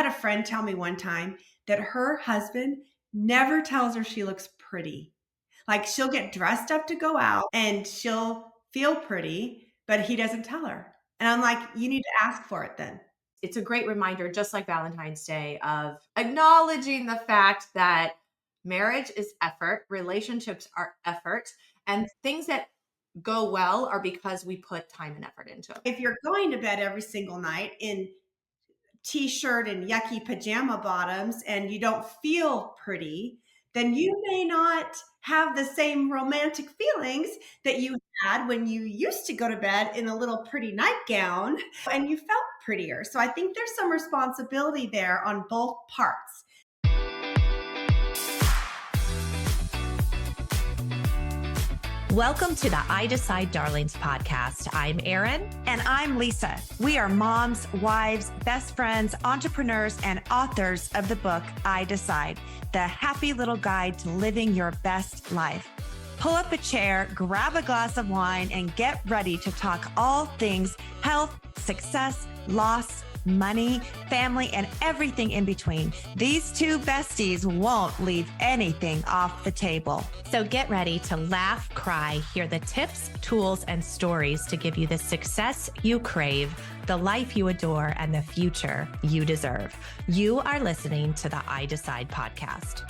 a friend tell me one time that her husband never tells her she looks pretty. Like she'll get dressed up to go out and she'll feel pretty, but he doesn't tell her. And I'm like, you need to ask for it then. It's a great reminder, just like Valentine's Day, of acknowledging the fact that marriage is effort, relationships are effort, and things that go well are because we put time and effort into it. If you're going to bed every single night in t-shirt and yucky pajama bottoms and you don't feel pretty, then you may not have the same romantic feelings that you had when you used to go to bed in a little pretty nightgown and you felt prettier. So I think there's some responsibility there on both parts. Welcome to the I Decide Darlings podcast. I'm Erin. And I'm Lisa. We are moms, wives, best friends, entrepreneurs, and authors of the book, I Decide, the happy little guide to living your best life. Pull up a chair, grab a glass of wine, and get ready to talk all things health, success, loss, money, family, and everything in between. These two besties won't leave anything off the table. So get ready to laugh, cry, hear the tips, tools, and stories to give you the success you crave, the life you adore, and the future you deserve. You are listening to the I Decide podcast.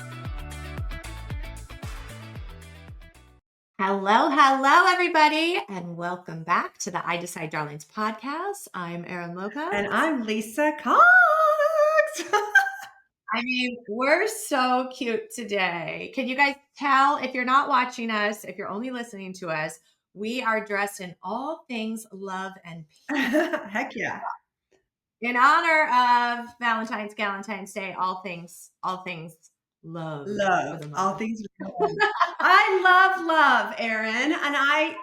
Hello, everybody, and welcome back to the I Decide Darlings podcast. I'm Erin Lopez. And I'm Lisa Cox. I mean, we're so cute today. Can you guys tell, if you're not watching us, if you're only listening to us, we are dressed in all things love and peace. Heck yeah. In honor of Valentine's Day, all things love. All things love. I love, Erin. And I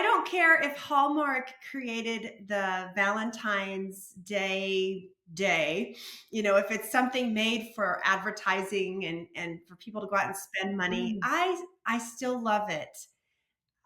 don't care if Hallmark created the Valentine's Day, if it's something made for advertising and for people to go out and spend money, I still love it.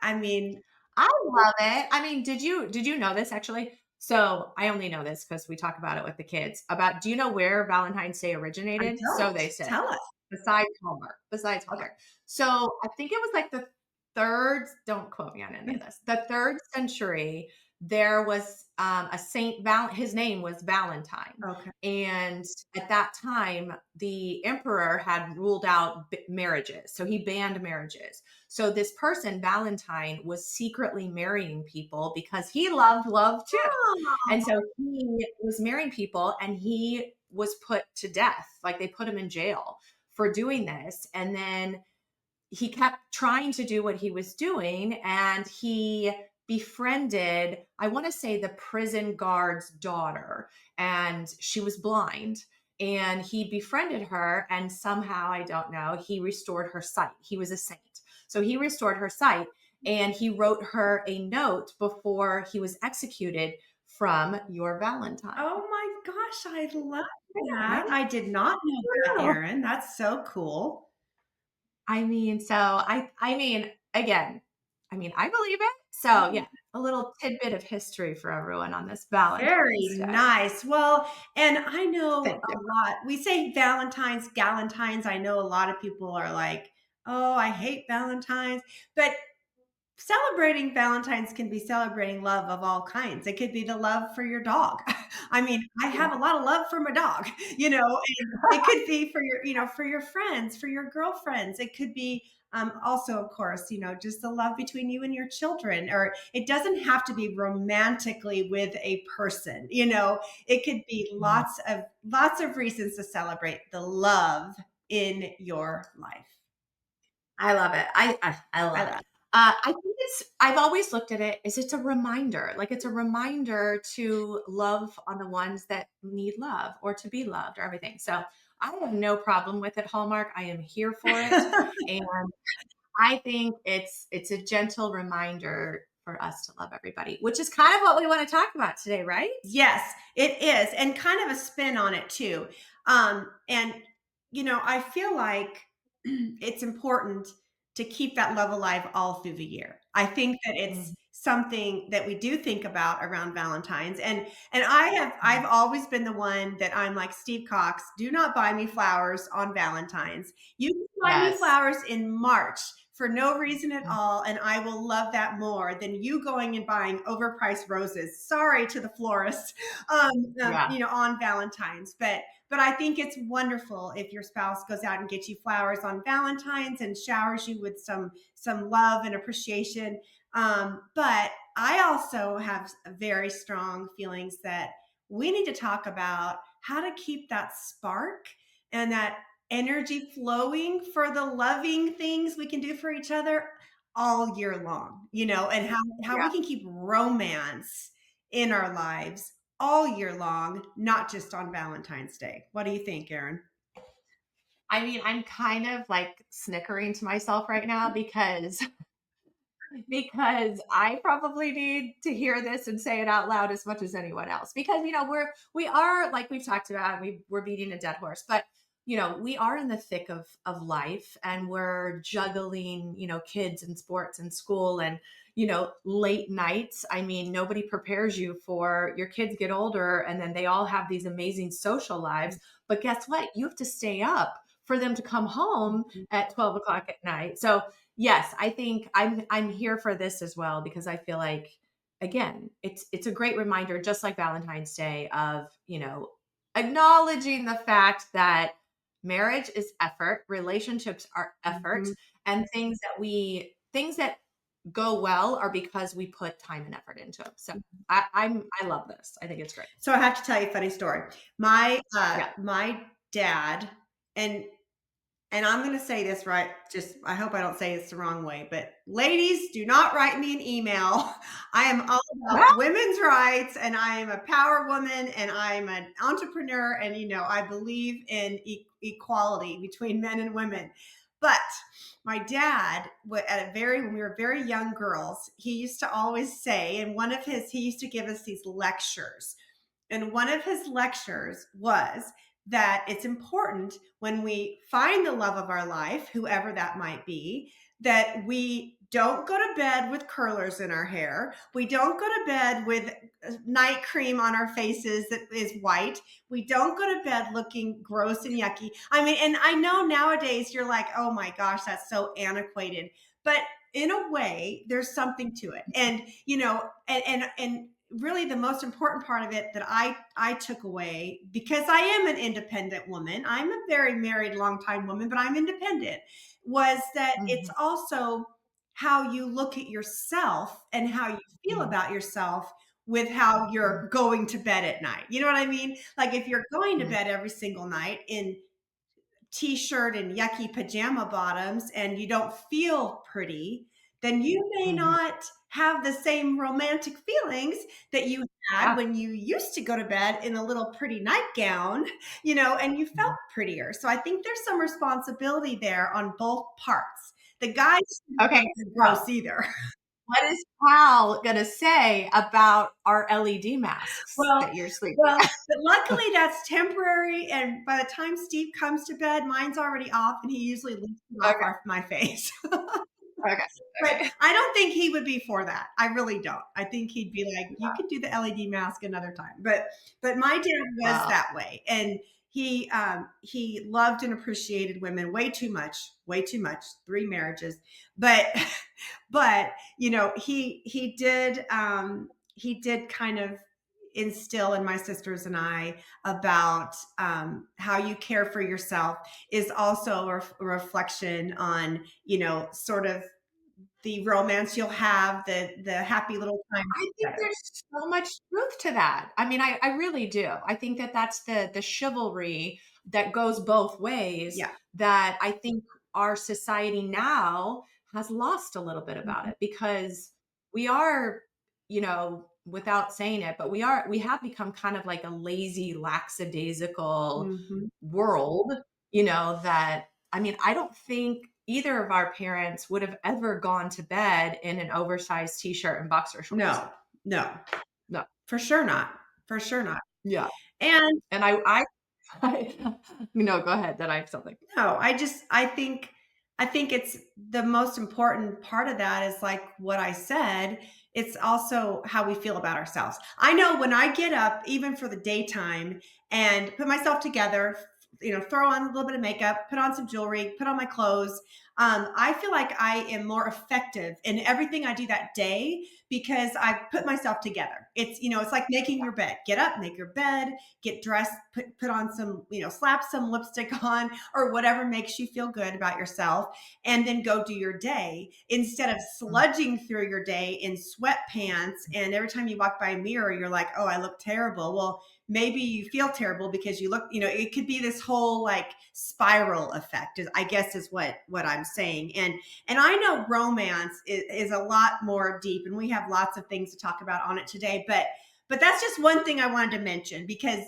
I mean, I love it. I mean, did you know this actually? So I only know this because we talk about it with the kids do you know where Valentine's Day originated? So they said, tell us. Besides Hallmark. Okay. So I think it was like the third, don't quote me on any of this, the 3rd century, there was a Saint his name was Valentine. Okay. And at that time, the emperor had ruled out marriages. So he banned marriages. So this person, Valentine, was secretly marrying people because he loved love too. Oh. And so he was marrying people and he was put to death. Like they put him in jail for doing this. And then he kept trying to do what he was doing, and he befriended, I want to say, the prison guard's daughter, and she was blind, and he befriended her, and somehow, I don't know, he restored her sight. He was a saint. So he restored her sight, and he wrote her a note before he was executed, from your Valentine. Oh my gosh, I love that. I did not know that, Erin. That's so cool. I mean, again, I believe it. So yeah, a little tidbit of history for everyone on this Valentine's Day. Very nice. Well, and I know Thank you. lot, we say Valentine's, Galentine's. I know a lot of people are like, oh, I hate Valentine's, but celebrating Valentine's can be celebrating love of all kinds. It could be the love for your dog. I mean, I have a lot of love for my dog, and it could be for for your friends, for your girlfriends. It could be also, of course, just the love between you and your children, or it doesn't have to be romantically with a person. It could be lots of reasons to celebrate the love in your life. I love it. I love it. I think I've always looked at it as it's a reminder. Like it's a reminder to love on the ones that need love or to be loved or everything. So I have no problem with it, Hallmark. I am here for it. And I think it's a gentle reminder for us to love everybody, which is kind of what we want to talk about today, right? Yes, it is. And kind of a spin on it too. And, I feel like it's important to keep that love alive all through the year. I think that it's something that we do think about around Valentine's. And I've always been the one that I'm like Steve Cox, do not buy me flowers on Valentine's. You can buy me Yes. flowers in March for no reason at all, and I will love that more than you going and buying overpriced roses. Sorry to the florist, Yeah. on Valentine's, but I think it's wonderful if your spouse goes out and gets you flowers on Valentine's and showers you with some love and appreciation. But I also have very strong feelings that we need to talk about how to keep that spark and that energy flowing for the loving things we can do for each other all year long, and how Yeah. we can keep romance in our lives all year long, not just on Valentine's Day. What do you think, Erin? I mean, I'm kind of like snickering to myself right now because I probably need to hear this and say it out loud as much as anyone else. Because we are like we've talked about, we're beating a dead horse, but we are in the thick of life, and we're juggling kids and sports and school and late nights. I mean, nobody prepares you for your kids get older and then they all have these amazing social lives. But guess what? You have to stay up for them to come home at 12 o'clock at night. So yes, I think I'm here for this as well, because I feel like, again, it's a great reminder, just like Valentine's Day, of acknowledging the fact that marriage is effort, relationships are effort, Mhm. and things that go well are because we put time and effort into them. So I love this. I think it's great. So I have to tell you a funny story. My Yeah. my dad, and I'm going to say this right. Just I hope I don't say this the wrong way, but ladies, do not write me an email. I am all about women's rights, and I am a power woman, and I'm an entrepreneur, and I believe in equality between men and women. But my dad, when we were very young girls, he used to always say, and he used to give us these lectures, and one of his lectures was that it's important when we find the love of our life, whoever that might be, that we don't go to bed with curlers in our hair. We don't go to bed with night cream on our faces that is white. We don't go to bed looking gross and yucky. I mean, and I know nowadays you're like, oh my gosh, that's so antiquated. But in a way, there's something to it. And, and really the most important part of it that I took away, because I am an independent woman, I'm a very married long time woman, but I'm independent, was that it's Mhm, also how you look at yourself and how you feel mhm, about yourself with how mhm, you're going to bed at night. You know what I mean? Like if you're going to mhm, bed every single night in t-shirt and yucky pajama bottoms and you don't feel pretty, then you may mhm. not have the same romantic feelings that you had Yeah. when you used to go to bed in a little pretty nightgown, and you felt Mhm. prettier. So I think there's some responsibility there on both parts. The guys Okay. shouldn't look So gross either. what is Pal gonna say about our LED masks Well, that you're sleeping? but luckily that's temporary, and by the time Steve comes to bed, mine's already off, and he usually leaves it off Okay. my face. Okay. But Okay. I don't think he would be for that. I really don't. I think he'd be like, "You Yeah. could do the LED mask another time." But my dad was Well, that way, and he loved and appreciated women way too much. 3 marriages, but but he did kind of instill in my sisters and I about how you care for yourself is also a reflection on sort of the romance you'll have, the happy little times I think together. there's so much truth to that. I mean, I really do. I think that that's the chivalry that goes both ways, Yeah. that I think our society now has lost a little bit about Mhm. it, because we are, without saying it, but we have become kind of like a lazy, lackadaisical Mhm. world, that, I mean, I don't think either of our parents would have ever gone to bed in an oversized t-shirt and boxer shorts. No, no, No. for sure not. For sure not. Yeah. And And I no, go ahead. Then I have something. no, I think it's the most important part of that is like what I said it's also how we feel about ourselves. I know when I get up, even for the daytime, and put myself together, throw on a little bit of makeup, put on some jewelry, put on my clothes. I feel like I am more effective in everything I do that day because I put myself together. It's like making your bed. Get up, make your bed, get dressed, put on some, slap some lipstick on or whatever makes you feel good about yourself, and then go do your day instead of sludging through your day in sweatpants. And every time you walk by a mirror, you're like, oh, I look terrible. Well, maybe you feel terrible because you look, it could be this whole like spiral effect, I guess is what I'm saying. And I know romance is a lot more deep, and we have lots of things to talk about on it today, but that's just one thing I wanted to mention because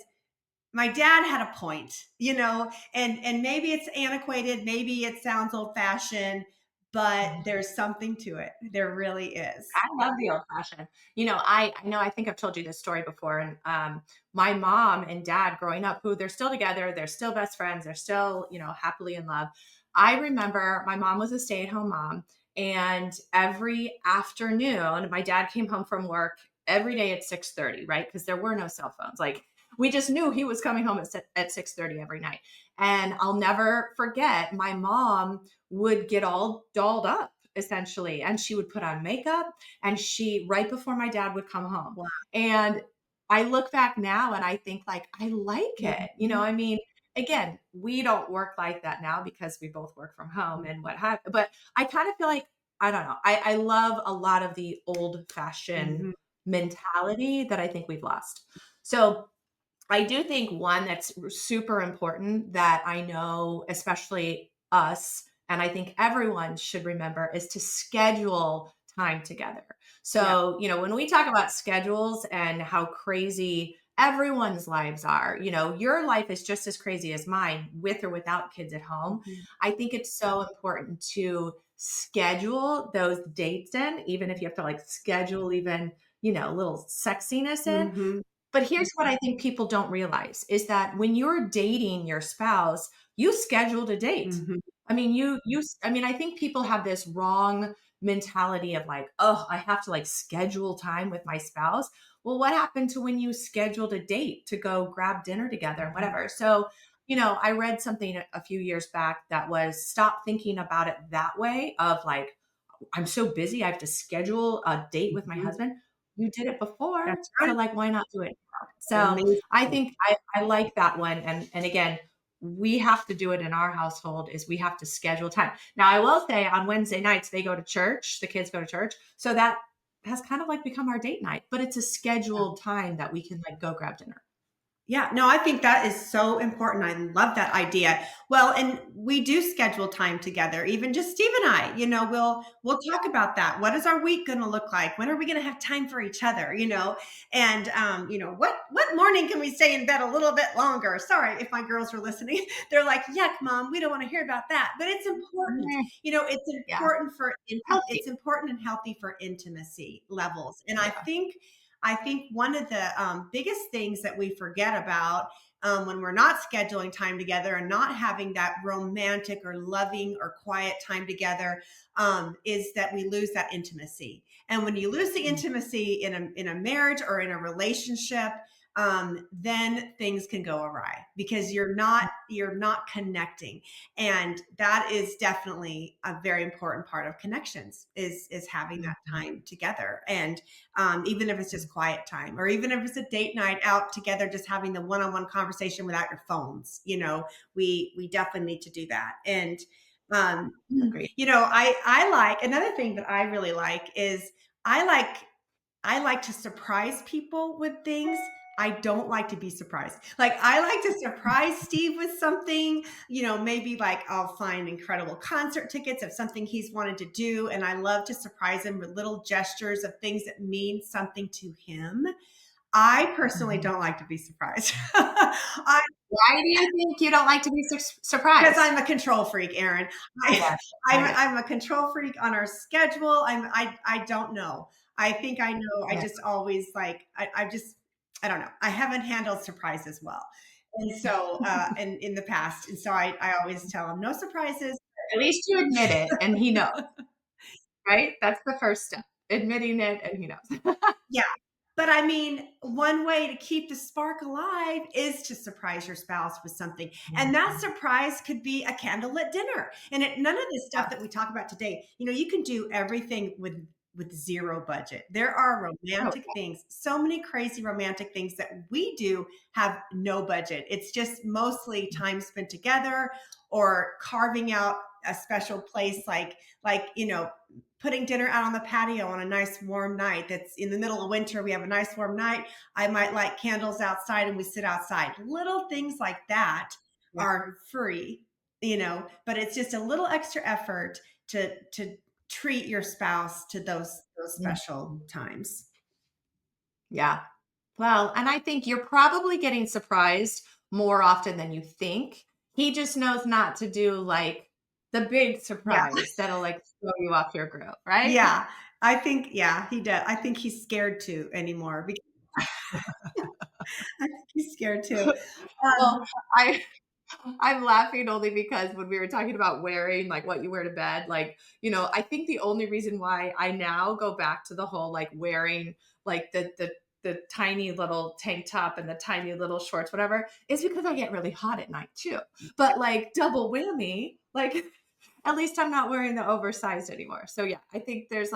my dad had a point, and maybe it's antiquated, maybe it sounds old fashioned, but there's something to it. There really is. I love the old fashioned. I know I think I've told you this story before. And my mom and dad growing up, who they're still together, they're still best friends, they're still, happily in love. I remember my mom was a stay-at-home mom, and every afternoon, my dad came home from work every day at 6:30, right? Because there were no cell phones. Like we just knew he was coming home at 6:30 every night. And I'll never forget, my mom would get all dolled up essentially, and she would put on makeup, and she right before my dad would come home. Wow. And I look back now and I think like I like it. Mhm. I mean, again, we don't work like that now because we both work from home and what have, but I kind of feel like, I don't know. I love a lot of the old fashioned Mhm. mentality that I think we've lost. So I do think one that's super important that I know, especially us, and I think everyone should remember is to schedule time together. Yeah. So, when we talk about schedules and how crazy everyone's lives are, your life is just as crazy as mine with or without kids at home. Mhm. I think it's so important to schedule those dates in, even if you have to like schedule even, a little sexiness in. Mhm. But here's what I think people don't realize is that when you're dating your spouse, you scheduled a date. Mhm. I mean, I mean, I think people have this wrong mentality of like, oh, I have to like schedule time with my spouse. Well, what happened to when you scheduled a date to go grab dinner together and Mhm. whatever? So, I read something a few years back that was stop thinking about it that way of like, I'm so busy, I have to schedule a date with my Mhm. husband. You did it before, That's so right. like why not do it now? So Amazing. I think I like that one. And again, we have to do it in our household is we have to schedule time. Now I will say on Wednesday nights they go to church, the kids go to church. So that has kind of like become our date night, but it's a scheduled time that we can like go grab dinner. Yeah, no, I think that is so important. I love that idea. Well, and we do schedule time together, even just Steve and I, we'll talk about that. What is our week going to look like? When are we going to have time for each other, And what morning can we stay in bed a little bit longer? Sorry if my girls are listening. They're like, "Yuck, mom, we don't want to hear about that." But it's important. Mm, It's yeah. important Healthy. it's important and healthy for intimacy levels. And I Yeah. think one of the biggest things that we forget about when we're not scheduling time together and not having that romantic or loving or quiet time together is that we lose that intimacy. And when you lose the intimacy in a marriage or in a relationship, then things can go awry because you're not connecting, and that is definitely a very important part of connections is having that time together. And even if it's just quiet time, or even if it's a date night out together, just having the one-on-one conversation without your phones. We definitely need to do that. And um, Agreed. I like another thing that I really like is I like I like to surprise people with things. I don't like to be surprised. Like I like to surprise Steve with something, maybe like I'll find incredible concert tickets of something he's wanted to do. And I love to surprise him with little gestures of things that mean something to him. I personally don't like to be surprised. I Why do you think you don't like to be Because surprised? I'm a control freak, Erin. I I, get it. I get I'm a control freak on our schedule. I don't know. I think I know. I it. just always like. I don't know. I haven't handled surprises well, and so and in the past, and so I always tell him no surprises. At least you admit it and he knows, right? That's the first step. admitting it, and he knows. Yeah. But I mean, one way to keep the spark alive is to surprise your spouse with something. And that Mhm. surprise could be a candlelit dinner. And none of this stuff that we Yes. talk about today, you can do everything with zero budget. There are Oh, romantic things, so many crazy romantic things that we do have no budget. It's just mostly yeah. time spent together or carving out a special place like putting dinner out on the patio on a nice warm night that's in the middle of winter. We have a nice warm night. I might light candles outside and we sit outside. Little things like that Yeah. are free, but it's just a little extra effort to treat your spouse to those special Mhm. times. Yeah. Well, and I think you're probably getting surprised more often than you think. He just knows not to do like the big Yeah. surprise that'll like throw you off your groove, right? Yeah. I think, yeah, he does. I think he's scared to anymore because I think he's scared too. Well, Um, I I'm laughing only because when we were talking about wearing like what you wear to bed, like, I think the only reason why I now go back to the whole like wearing like the tiny little tank top and the tiny little shorts, whatever, is because I get really hot at night too. But like double whammy, like at least I'm not wearing the oversized anymore. So yeah, I think there's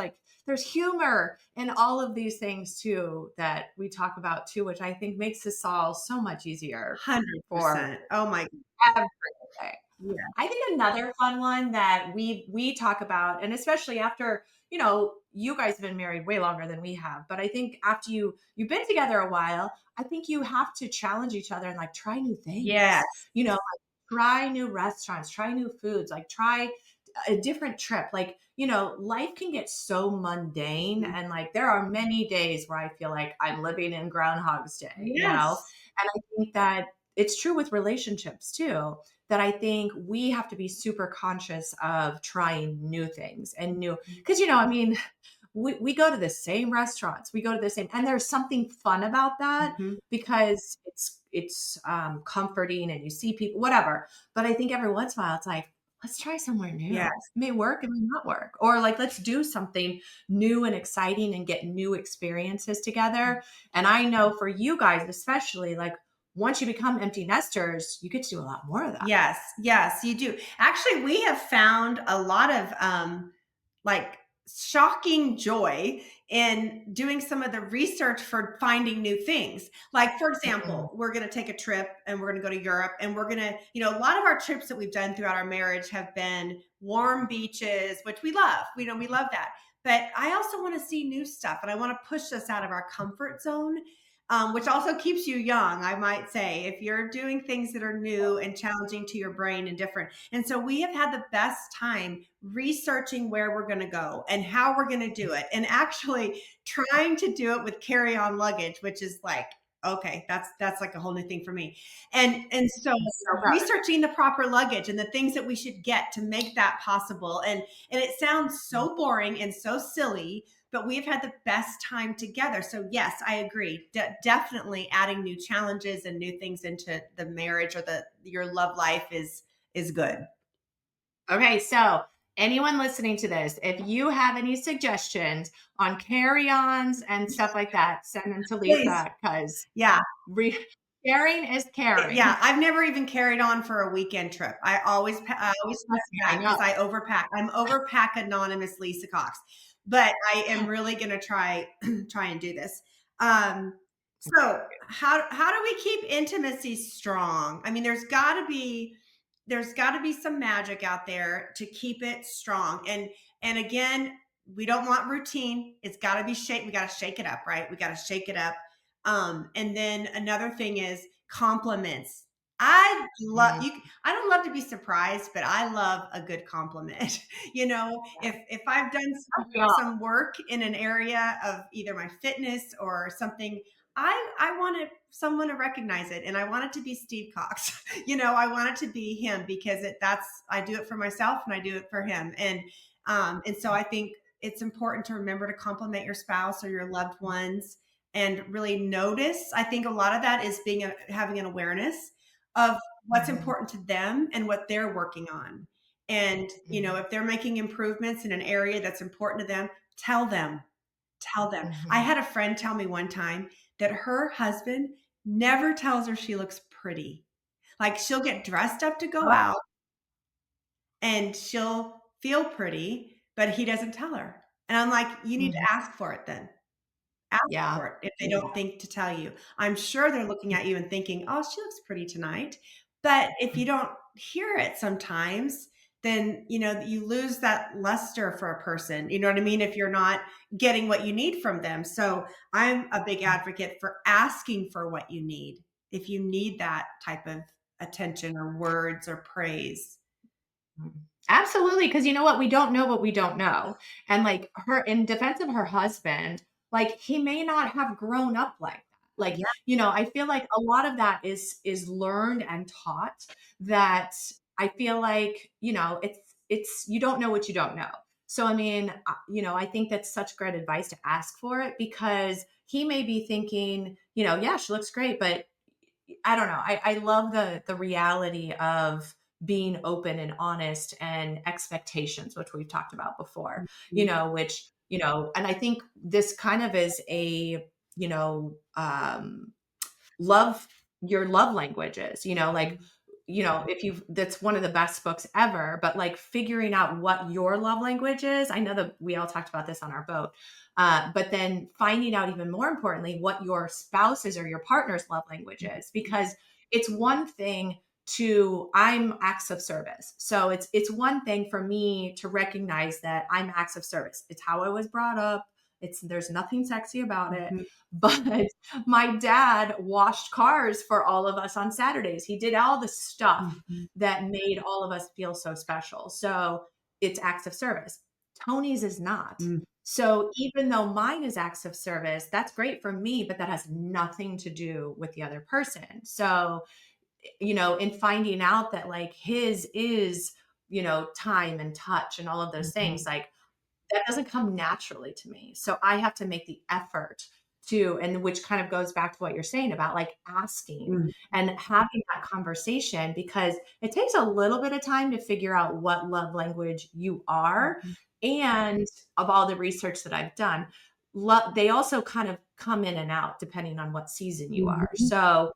humor in all of these things too that we talk about too, which I think makes this all so much easier for 100%. Oh my, every day. yeah. I think another fun one that we talk about, and especially after, you guys have been married way longer than we have, but I think after you've been together a while, I think you have to challenge each other and like try new things. Yes. Like, try new restaurants, try new foods, like try a different trip. Like, life can get so mundane, and like there are many days where I feel like I'm living in Groundhog's Day. Yes. And I think that it's true with relationships too, that I think we have to be super conscious of trying new things and new, because, I mean, we go to the same restaurants, we go to the same, and there's something fun about that Mhm. because it's comforting and you see people, whatever. But I think every once in a while, it's like, let's try somewhere new. Yes. It may work, it may not work. Or like, let's do something new and exciting and get new experiences together. And I know for you guys, especially, like, once you become empty nesters, you get to do a lot more of that. Yes. Yes, you do. Actually, we have found a lot of like shocking joy in doing some of the research for finding new things. Like, for Mhm. example, we're going to take a trip and we're going to go to Europe and we're going to, a lot of our trips that we've done throughout our marriage have been warm beaches, which we love. We love that. But I also want to see new stuff and I want to push us out of our comfort zone. Which also keeps you young, I might say, if you're doing things that are new and challenging to your brain and different. And so we have had the best time researching where we're going to go and how we're going to do it, and actually trying to do it with carry-on luggage, which is like, okay, that's like a whole new thing for me. And so I'm so proud of researching the proper luggage and the things that we should get to make that possible. And it sounds you. so boring and so silly, but we've had the best time together. So yes, I agree. Definitely adding new challenges and new things into the marriage or your love life is good. Okay, so anyone listening to this, if you have any suggestions on carry-ons and stuff like that, send them to Please. Lisa because Yeah. sharing is caring. Yeah, I've never even carried on for a weekend trip. I always pack Trust me, I back know. because I overpack. I'm overpack anonymous Lisa Cox, but I am really going to try and do this. So how do we keep intimacy strong? I mean, there's got to be some magic out there to keep it strong. And again, we don't want routine. It's got to be shake. We got to shake it up, right? We got to shake it up. And then another thing is compliments. I love Mm, you. I don't love to be surprised, but I love a good compliment. If I've done yeah. some work in an area of either my fitness or something, I wanted someone to recognize it, and I want it to be Steve Cox. I want it to be him because I do it for myself and I do it for him. And so I think it's important to remember to compliment your spouse or your loved ones and really notice. I think a lot of that is having an awareness of what's Mhm, important to them and what they're working on. And mhm. if they're making improvements in an area that's important to them, tell them. Tell them. I Mhm. had a friend tell me one time that her husband never tells her she looks pretty. Like, she'll get dressed up to go Oh, out and she'll feel pretty, but he doesn't tell her. And I'm like, "You need mhm. to ask for it then." Ask Yeah. for it if they don't think to tell you. I'm sure they're looking at you and thinking, "Oh, she looks pretty tonight." But if you don't hear it sometimes, then, you lose that luster for a person. You know what I mean? If you're not getting what you need from them. So I'm a big advocate for asking for what you need. If you need that type of attention or words or praise. Mhm. Absolutely, because you know what? We don't know what we don't know. And like her in defense of her husband, like he may not have grown up like that. Like, Yeah. I feel like a lot of that is learned and taught that I feel like, it's you don't know what you don't know. So I mean, I think that's such great advice to ask for it because he may be thinking, yeah, she looks great, but I don't know. I love the reality of being open and honest and expectations, which we've talked about before, Mhm. and I think this kind of is a, love your love languages, like, if you've that's one of the best books ever, but like figuring out what your love language is. I know that we all talked about this on our boat. But then finding out even more importantly what your spouse's or your partner's love language is, because it's one thing to I'm acts of service. So it's one thing for me to recognize that I'm acts of service. It's how I was brought up. There's nothing sexy about it. Mhm. But my dad washed cars for all of us on Saturdays. He did all the stuff Mhm. that made all of us feel so special. So it's acts of service. Tony's is not. Mhm. So even though mine is acts of service, that's great for me, but that has nothing to do with the other person. So, in finding out that like his is, time and touch and all of those things, Mhm. like that doesn't come naturally to me. So I have to make the effort to, and which kind of goes back to what you're saying about like asking Mhm. and having that conversation, because it takes a little bit of time to figure out what love language you are. Mhm. And of all the research that I've done, they also kind of come in and out depending on what season you are. Mhm. So,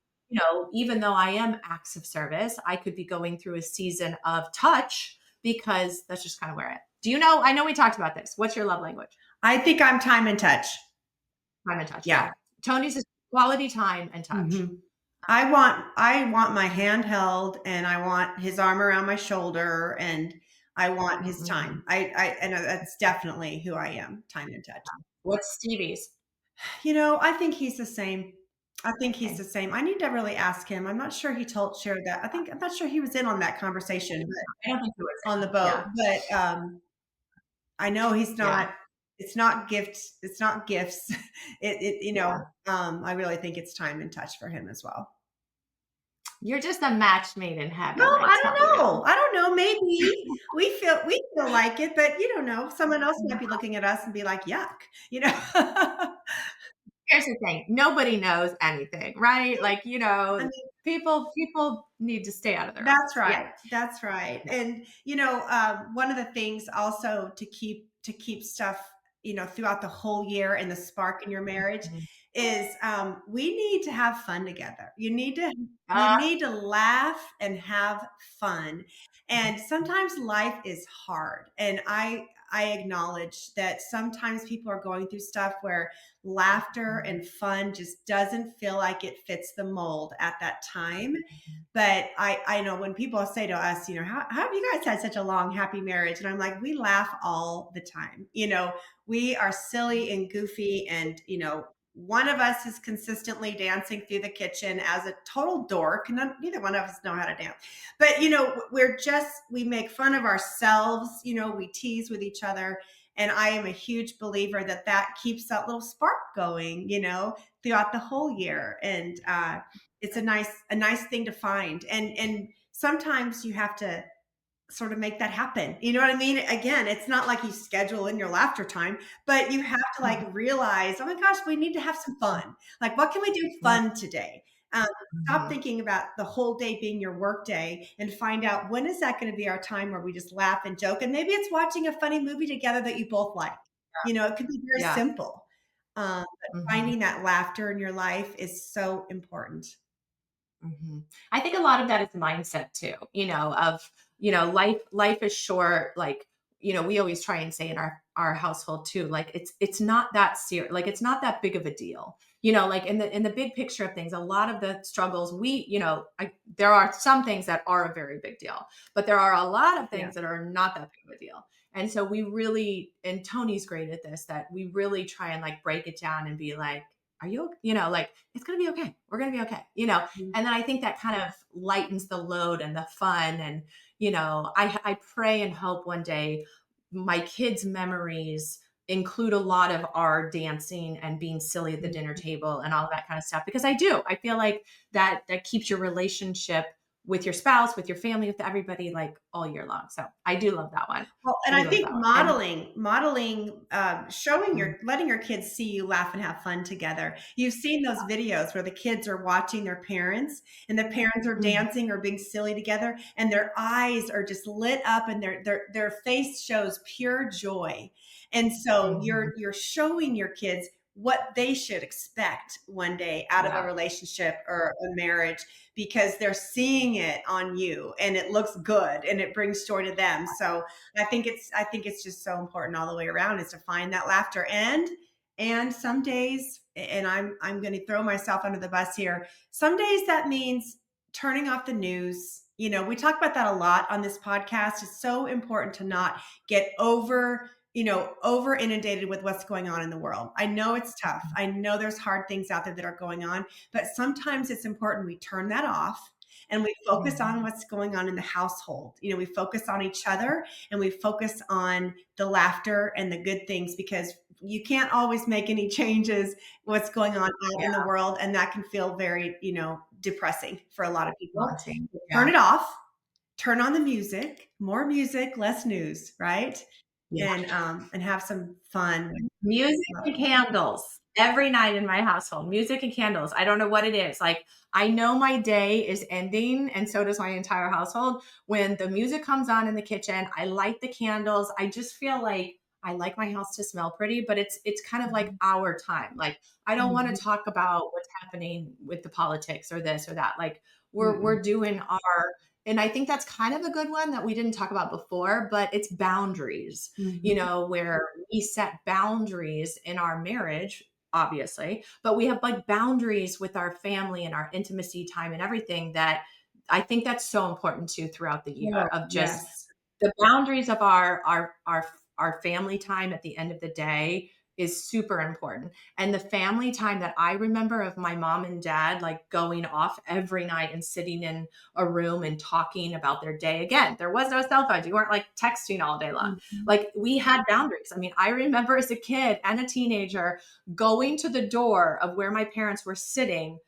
even though I am acts of service, I could be going through a season of touch because that's just kind of where I am. Do you know? I know we talked about this. What's your love language? I think I'm time and touch. Time and touch. Yeah. Yeah. Tony's is quality time and touch. Mhm. I want my hand held, and I want his arm around my shoulder, and I want his Mhm. time. I know that's definitely who I am, time and touch. What's Stevie's? I think he's the same. I think he's the Okay. same. I need to really ask him. I'm not sure he shared that. I'm not sure he was in on that conversation, I don't think he was but on the in. Yeah. boat, but, I know he's Yeah. not it's not gifts. Yeah. I really think it's time and touch for him as well. You're just a match made in No, heaven, I I tell don't you. know. I don't know. Maybe we feel like it, but you don't know. Someone else might be looking at us and be like, "Yuck," you know? Here's the thing. Nobody knows anything, right? Like, I mean, people need to stay out of their own that's business. Yeah. right. That's right. Yeah. And one of the things also to keep stuff, throughout the whole year and the spark in your marriage Mhm. is we need to have fun together. You Uh, need to laugh and have fun. And sometimes life is hard. And I acknowledge that sometimes people are going through stuff where laughter and fun just doesn't feel like it fits the mold at that time. But I know when people say to us, how have you guys had such a long, happy marriage? And I'm like, we laugh all the time. We are silly and goofy. And, one of us is consistently dancing through the kitchen as a total dork. Neither one of us know how to dance. But, we make fun of ourselves. We tease with each other. And I am a huge believer that keeps that little spark going, throughout the whole year. And, it's a nice thing to find, and sometimes you have to sort of make that happen. You know what I mean? Again, it's not like you schedule in your laughter time, but you have to like realize, oh my gosh, we need to have some fun. Like, what can we do fun today? Um, Stop Mhm. thinking about the whole day being your work day and find out when is that going to be our time where we just laugh and joke. And maybe it's watching a funny movie together that you both like. It could be very Yeah. simple. But Mhm. finding that laughter in your life is so important. Mhm. I think a lot of that is mindset too, of, life is short. Like, we always try and say in our household too, like it's not that serious, like it's not that big of a deal. Like in the big picture of things, a lot of the struggles there are some things that are a very big deal, but there are a lot of Yeah. things that are not that big of a deal. And so we really, and Tony's great at this, that we really try and like break it down and be like, are you, like, it's going to be okay. We're going to be okay. Mhm. And then I think that kind of lightens the load and the fun. And, I pray and hope one day my kids' memories include a lot of our dancing and being silly at the dinner table and all that kind of stuff, because I feel like that keeps your relationship with your spouse, with your family, with everybody, like all year long. So I do love that one. Well, and I I do love think that one. And modeling, showing mm, letting your kids see you laugh and have fun together. You've seen those videos where the kids are watching their parents and the parents are mm, dancing or being silly together and their eyes are just lit up and their face shows pure joy. And so mhm. you're showing your kids what they should expect one day out of a Yeah, relationship or a marriage because they're seeing it on you and it looks good and it brings joy to them. So I think it's just so important all the way around is to find that laughter and some days, and I'm going to throw myself under the bus here. Some days that means turning off the news. We talk about that a lot on this podcast. It's so important to not get over inundated with what's going on in the world. I know it's tough. I know there's hard things out there that are going on, but sometimes it's important we turn that off and we focus on mhm. what's going on in the household. We focus on each other and we focus on the laughter and the good things because you can't always make any changes what's going on out Yeah, in the world. And that can feel very, depressing for a lot of people. daunting. Turn Yeah. it off, turn on the music, more music, less news, right? And have some fun with Music and loved ones. candles every night in my household. Music and candles. I don't know what it is. Like, I know my day is ending, and so does my entire household. When the music comes on in the kitchen, I light the candles. I just feel like I like my house to smell pretty, but it's kind of like Mhm. our time. Like, I don't want Mhm. to talk about what's happening with the politics or this or that. Like, we're Mm-mm. doing our, and I think that's kind of a good one that we didn't talk about before, but it's boundaries, Mhm. where we set boundaries in our marriage, obviously, but we have like boundaries with our family and our intimacy time and everything, that I think that's so important too throughout the year, Oh, of just yes. the boundaries of our family time at the end of the day is super important. And the family time that I remember of my mom and dad like going off every night and sitting in a room and talking about their day. Again, there was no cell phones. You weren't like texting all day long. Mhm. Like, we had boundaries. I mean, I remember as a kid and a teenager going to the door of where my parents were sitting,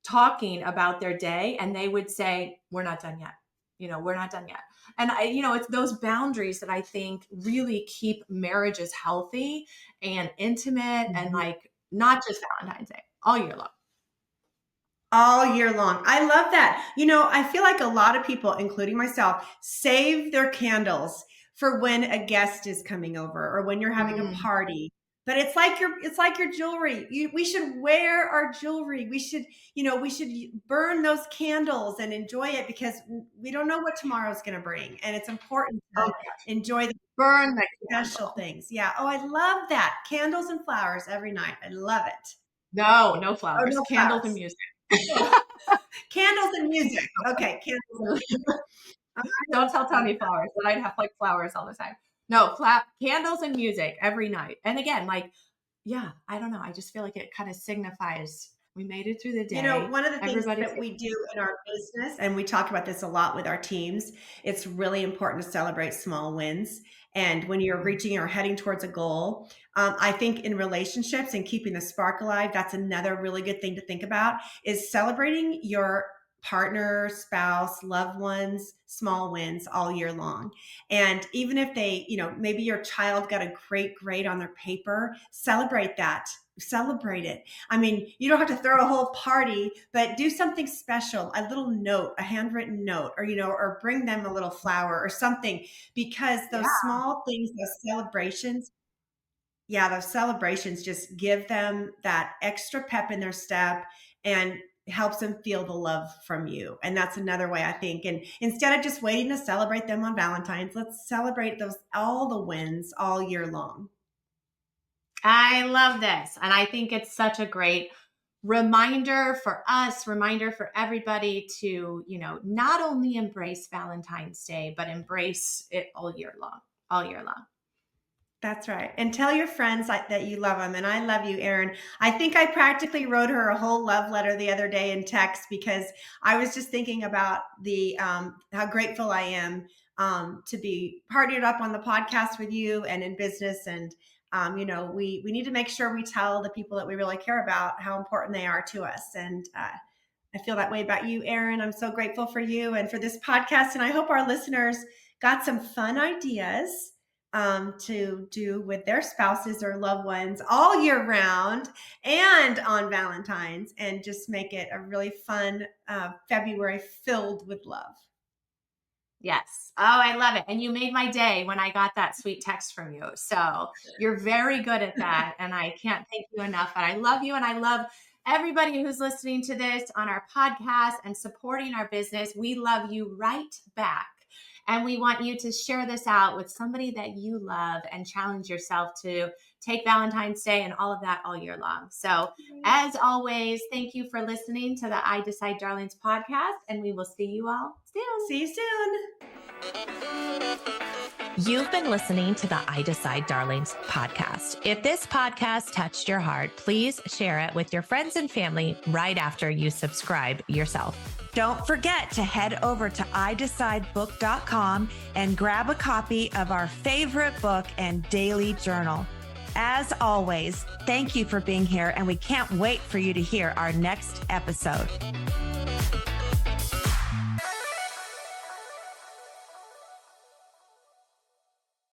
talking about their day, and they would say, "We're not done yet. We're not done yet." And it's those boundaries that I think really keep marriages healthy and intimate, and Mhm. like not just Valentine's Day, all year long. All year long. I love that. I feel like a lot of people, including myself, save their candles for when a guest is coming over or when you're having a Mm. party. But it's like your jewelry. We should wear our jewelry. We should burn those candles and enjoy it because we don't know what tomorrow's going to bring. And it's important Oh to my gosh. enjoy the Burn the special candle. things. Yeah. Oh, I love that. Candles and flowers every night. I love it. No, no Oh, flowers, no candles and flowers. music. Candles and music. Okay, candles and music. I Don't tell love Tony flowers, but I'd have like flowers all the time. No, candles and music every night. And again, like, yeah, I don't know. I just feel like it kind of signifies we made it through the day. One of the things Everybody's that we do in our business, and we talk about this a lot with our teams, it's really important to celebrate small wins. And when you're Mhm. reaching or heading towards a goal, I think in relationships and keeping the spark alive, that's another really good thing to think about is celebrating your partner, spouse, loved ones, small wins all year long. And even if maybe your child got a great grade on their paper, celebrate that. Celebrate it. I mean, you don't have to throw a whole party, but do something special, a little note, a handwritten note, or bring them a little flower or something, because Yeah. those small things, those celebrations, yeah, those celebrations just give them that extra pep in their step and helps them feel the love from you. And that's another way I think. And instead of just waiting to celebrate them on Valentine's, let's celebrate all the wins all year long. I love this. And I think it's such a great reminder for us, reminder for everybody to, not only embrace Valentine's Day, but embrace it all year long, all year long. That's right. And tell your friends that you love them. And I love you, Erin. I think I practically wrote her a whole love letter the other day in text because I was just thinking about how grateful I am to be partnered up on the podcast with you and in business. And we need to make sure we tell the people that we really care about how important they are to us. And I feel that way about you, Erin. I'm so grateful for you and for this podcast. And I hope our listeners got some fun ideas to do with their spouses or loved ones all year round and on Valentine's, and just make it a really fun February filled with love. Yes. Oh, I love it. And you made my day when I got that sweet text from you. So you're very good at that. And I can't thank you enough. And I love you. And I love everybody who's listening to this on our podcast and supporting our business. We love you right back. And we want you to share this out with somebody that you love and challenge yourself to take Valentine's Day and all of that all year long. So as always, thank you for listening to the I Decide Darlings podcast, and we will see you all soon. See you soon. You've been listening to the I Decide Darlings podcast. If this podcast touched your heart, please share it with your friends and family right after you subscribe yourself. Don't forget to head over to iDecideBook.com and grab a copy of our favorite book and daily journal. As always, thank you for being here, and we can't wait for you to hear our next episode.